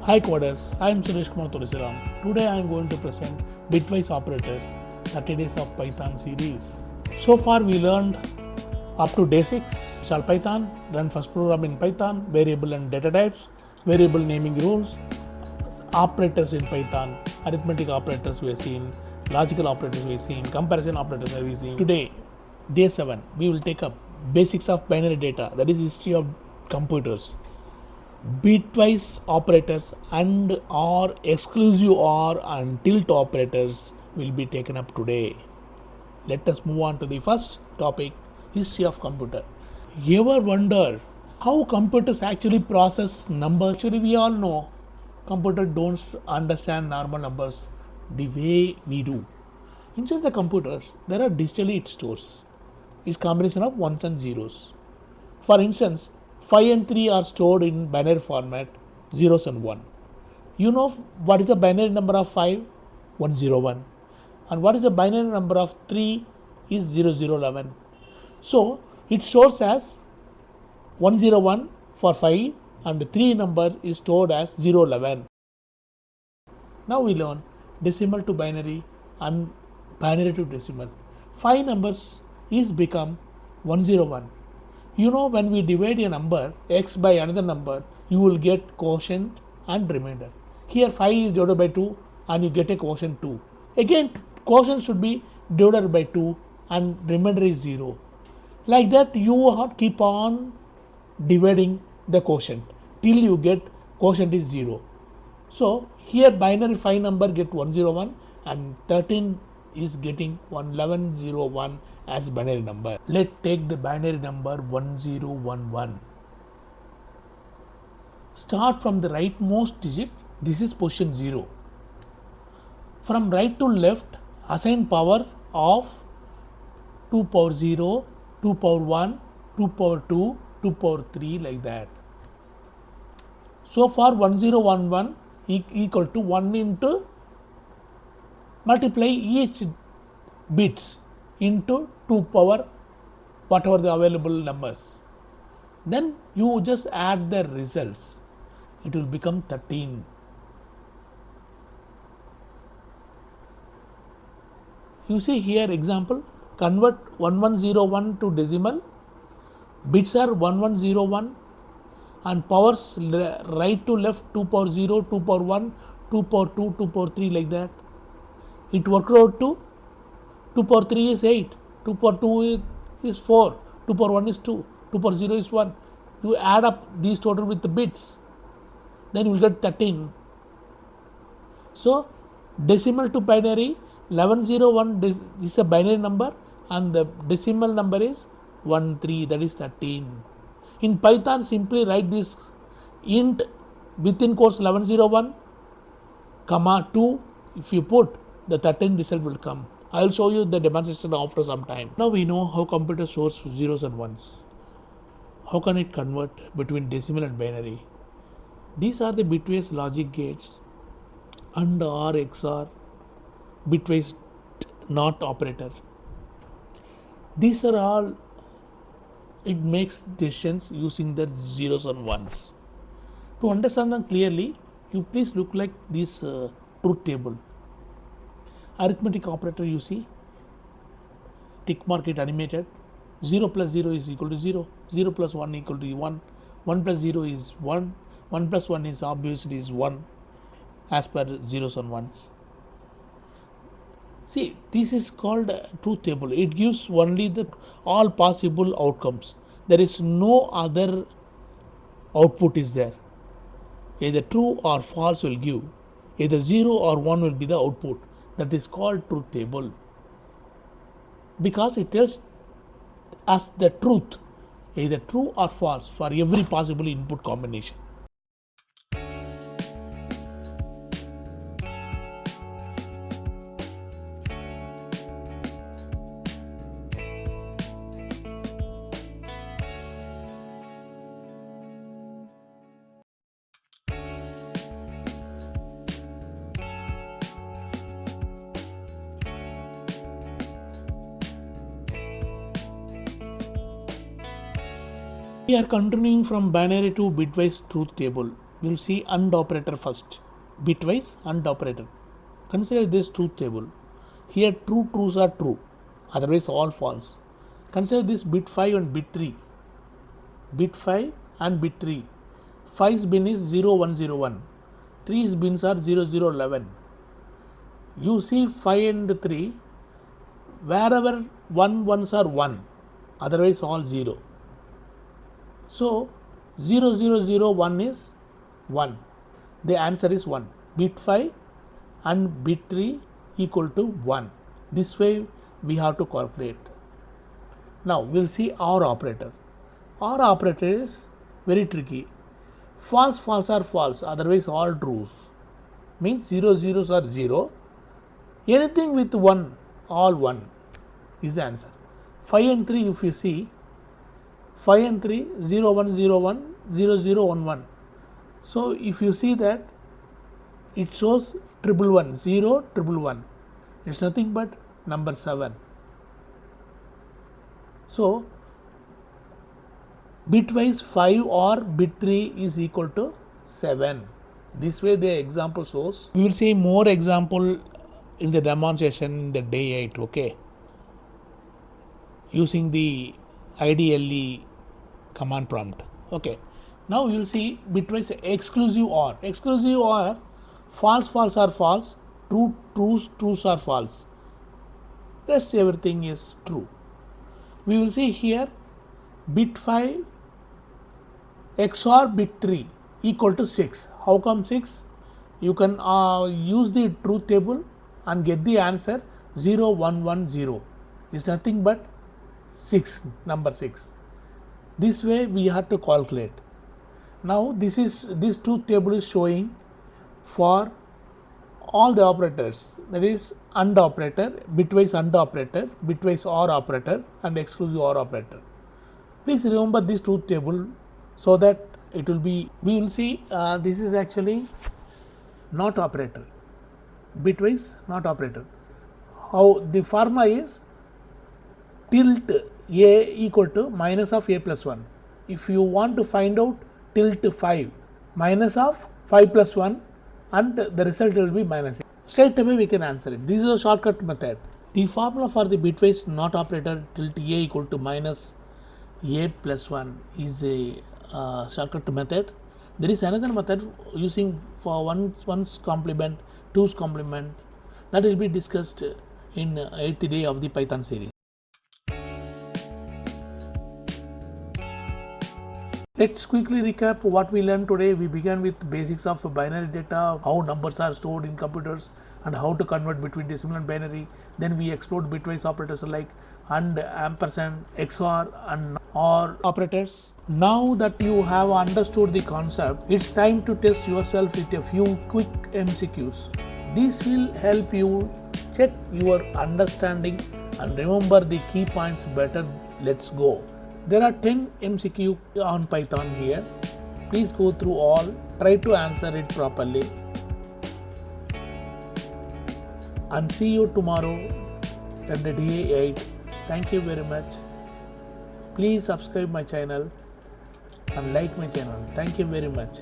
Hi coders, I am Suresh Today I am going to present Bitwise Operators 30 Days of Python series. So far we learned up to day 6, install Python, run first program in Python, variable and data types, variable naming rules, operators in Python, arithmetic operators we have seen, logical operators we have seen, comparison operators we have seen. Today, day 7, we will take up basics of binary data, that is history of computers. Bitwise operators and or exclusive or and tilt operators will be taken up today. Let us move on to the first topic, history of computer. Ever wonder how computers actually process numbers? Actually, we all know computer don't understand normal numbers the way we do. Inside the computers, there are digitally it stores. It's combination of ones and zeros. For instance, 5 and 3 are stored in binary format, zeros and 1. You know what is the binary number of 5? 101. And what is the binary number of 3 is 0011. So it stores as 101 for 5 and 3 number is stored as 011. Now we learn decimal to binary and binary to decimal. 5 numbers is become 101. You know, when we divide a number x by another number, you will get quotient and remainder. Here 5 is divided by 2 and you get a quotient 2. Again, quotient should be divided by 2 and remainder is 0. Like that, you keep on dividing the quotient till you get quotient is 0. So here binary 5 number get 101 and 13 is getting 1101 as binary number. Let's take the binary number 1011. Start from the rightmost digit. This is position 0. From right to left, assign power of 2 power 0, 2 power 1, 2 power 2, 2 power 3 like that. So far 1011 equal to 1 into multiply each bits into 2 power whatever the available numbers. Then you just add the results. It will become 13. You see here example, convert 1101 to decimal. Bits are 1101 and powers right to left 2 power 0, 2 power 1, 2 power 2, 2 power 3 like that. It worked out to 2 power 3 is 8, 2 power 2 is 4, 2 power 1 is 2, 2 power 0 is 1. You add up these total with the bits, then you will get 13. So decimal to binary 1101 is a binary number and the decimal number is 13, that is 13. In Python, simply write this int within quotes 1101 comma 2. If you put, the 13 result will come. I will show you the demonstration after some time. Now we know how computer stores zeros and ones. How can it convert between decimal and binary? These are the bitwise logic gates and or XOR, bitwise NOT operator. These are all, it makes decisions using the zeros and ones. To understand them clearly, you please look like this truth table. Arithmetic operator you see, tick mark it animated, 0 plus 0 is equal to 0, 0 plus 1 equal to 1, 1 plus 0 is 1, 1 plus 1 is obviously is 1 as per zeros and ones. See, this is called truth table. It gives only the all possible outcomes. There is no other output is there. Either true or false will give. Either 0 or 1 will be the output. That is called truth table. Because it tells us the truth, either true or false for every possible input combination. We are continuing from binary to bitwise truth table. We will see AND operator first. Bitwise AND operator. Consider this truth table. Here true trues are true, otherwise all false. Consider this bit 5 and bit 3. Bit 5 and bit 3. 5's bin is 0101. 3's bins are 0011. You see 5 and 3, wherever 1 ones are 1, otherwise all 0. So 0001 is 1. The answer is 1. Bit 5 and bit 3 equal to 1. This way we have to calculate. Now we will see OR operator. OR operator is very tricky. False are false, otherwise all trues. Means 0 zeros are 0. Anything with 1, all 1 is the answer. 5 and 3, if you see, 5 and 3, 0101, 0011. So if you see that, it shows 111, 0111. It's nothing but number 7. So bitwise 5 or bit 3 is equal to 7. This way the example shows. We will see more example in the demonstration in the day 8, okay, using the IDLE command prompt. Okay, now you will see bitwise exclusive OR. Exclusive OR, false are false, trues are false, rest everything is true. We will see here bit 5 XOR bit 3 equal to 6. How come 6? You can use the truth table and get the answer 0110. It's nothing but 6, number 6. This way we have to calculate. Now this truth table is showing for all the operators, that is AND operator, bitwise AND operator, bitwise OR operator and exclusive OR operator. Please remember this truth table so that it will be, we will see this is actually not operator, bitwise not operator. How the formula is tilt A equal to minus of A plus 1. If you want to find out tilt 5, minus of 5 plus 1 and the result will be minus A. Straight away we can answer it. This is a shortcut method. The formula for the bitwise not operator tilt A equal to minus A plus 1 is a shortcut method. There is another method using for one's complement, two's complement, that will be discussed in 8th day of the Python series. Let's quickly recap what we learned today. We began with basics of binary data, how numbers are stored in computers and how to convert between decimal and binary. Then we explored bitwise operators like AND, ampersand, XOR and OR operators. Now that you have understood the concept, it's time to test yourself with a few quick MCQs. This will help you check your understanding and remember the key points better. Let's go. There are 10 MCQ on Python here. Please go through all, try to answer it properly. And see you tomorrow at the day 8. Thank you very much. Please subscribe my channel and like my channel. Thank you very much.